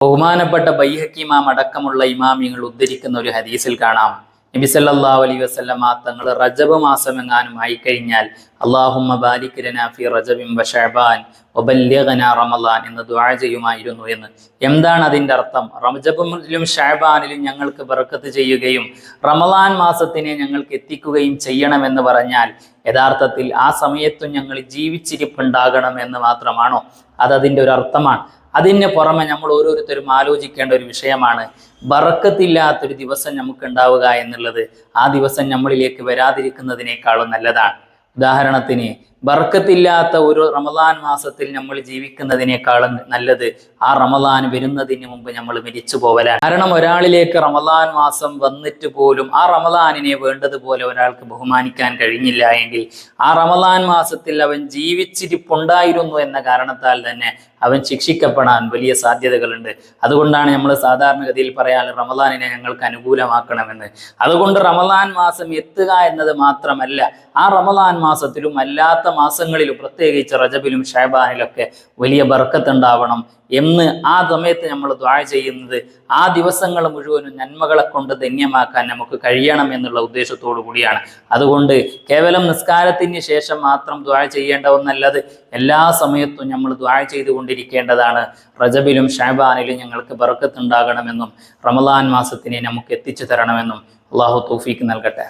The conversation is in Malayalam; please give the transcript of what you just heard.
ബഹുമാനപ്പെട്ട ബൈഹഖി ഇമാം അടക്കമുള്ള ഇമാമിങ്ങൾ ഉദ്ധരിക്കുന്ന ഒരു ഹദീസിൽ കാണാം, നബി സല്ലല്ലാഹു അലൈഹി വസല്ലമ തങ്ങൾ റജബ് മാസം എങ്ങാനും ആയിക്കഴിഞ്ഞാൽ അല്ലാഹുമ്മ ബാരിക് ലനാ ഫീ റജബിൻ വ ശഅബാൻ വബല്ലിഗ്നാ റമളാൻ എന്ന് ദുആ ചെയ്യുമായിരുന്നു എന്ന്. എന്താണ് അതിൻ്റെ അർത്ഥം? റജബിലും ശഅബാനിലും ഞങ്ങൾക്ക് ബർക്കത്ത് ചെയ്യുകയും റമളാൻ മാസത്തിനെ ഞങ്ങൾക്ക് എത്തിക്കുകയും ചെയ്യണമെന്ന് പറഞ്ഞാൽ യഥാർത്ഥത്തിൽ ആ സമയത്തും ഞങ്ങൾ ജീവിച്ചിരിപ്പുണ്ടാകണം എന്ന് മാത്രമാണോ? അതതിൻ്റെ ഒരു അർത്ഥമാണ്. അതിന് പുറമെ നമ്മൾ ഓരോരുത്തരും ആലോചിക്കേണ്ട ഒരു വിഷയമാണ്, ബറക്കത്തില്ലാത്തൊരു ദിവസം നമുക്ക് ഉണ്ടാവുക എന്നുള്ളത് ആ ദിവസം നമ്മളിലേക്ക് വരാതിരിക്കുന്നതിനേക്കാളും നല്ലതാണ്. ഉദാഹരണത്തിന്, ബർക്കത്തില്ലാത്ത ഒരു റമളാൻ മാസത്തിൽ നമ്മൾ ജീവിക്കുന്നതിനേക്കാളും നല്ലത് ആ റമളാൻ വരുന്നതിന് മുമ്പ് നമ്മൾ മരിച്ചു പോവലാണ്. കാരണം ഒരാളിലേക്ക് റമളാൻ മാസം വന്നിട്ട് പോലും ആ റമളാനിനെ വേണ്ടതുപോലെ ഒരാൾക്ക് ബഹുമാനിക്കാൻ കഴിഞ്ഞില്ല എങ്കിൽ ആ റമളാൻ മാസത്തിൽ അവൻ ജീവിച്ചിരിപ്പുണ്ടായിരുന്നു എന്ന കാരണത്താൽ തന്നെ അവൻ ശിക്ഷിക്കപ്പെടാൻ വലിയ സാധ്യതകളുണ്ട്. അതുകൊണ്ടാണ് നമ്മൾ സാധാരണഗതിയിൽ പറയാൻ റമളാനിനെ ഞങ്ങൾക്ക് അനുകൂലമാക്കണമെന്ന്. അതുകൊണ്ട് റമളാൻ മാസം എത്തുക എന്നത് മാത്രമല്ല, ആ റമളാൻ മാസത്തിലും അല്ലാത്ത മാസങ്ങളിലും പ്രത്യേകിച്ച് റജബിലും ശഅബാനിലൊക്കെ വലിയ ബർക്കത്ത് ഉണ്ടാവണം എന്ന് ആ സമയത്ത് നമ്മൾ ദുആ ചെയ്യുന്നത് ആ ദിവസങ്ങൾ മുഴുവനും നന്മകളെ കൊണ്ട് ധന്യമാക്കാൻ നമുക്ക് കഴിയണം എന്നുള്ള ഉദ്ദേശത്തോടു കൂടിയാണ്. അതുകൊണ്ട് കേവലം നിസ്കാരത്തിന് ശേഷം മാത്രം ദുആ ചെയ്യേണ്ട ഒന്നല്ലത്, എല്ലാ സമയത്തും നമ്മൾ ദുആ ചെയ്തുകൊണ്ടിരിക്കേണ്ടതാണ്. റജബിലും ശഅബാനിലും ഞങ്ങൾക്ക് ബർക്കത്ത് ഉണ്ടാകണമെന്നും റമളാൻ മാസത്തിനെ നമുക്ക് എത്തിച്ചു തരണമെന്നും അല്ലാഹു തൗഫീഖ് നൽകട്ടെ.